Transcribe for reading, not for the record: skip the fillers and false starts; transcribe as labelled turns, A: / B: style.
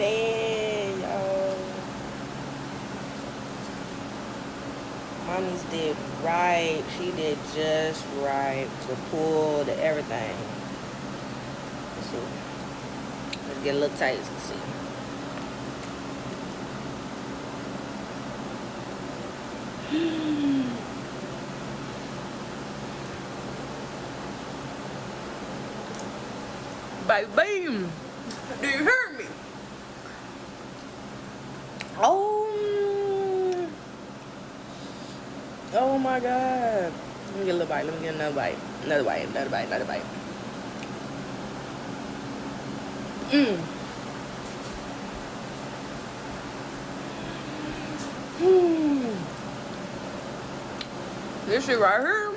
A: fed, y'all. Mommy's did right. She did just right. The pull, the everything. Let's see. Let's get a little tight. Let's see. Baby, do you hear me? Oh my god. Let me get a little bite. Let me get another bite. Another bite. Another bite. Another bite. This shit right here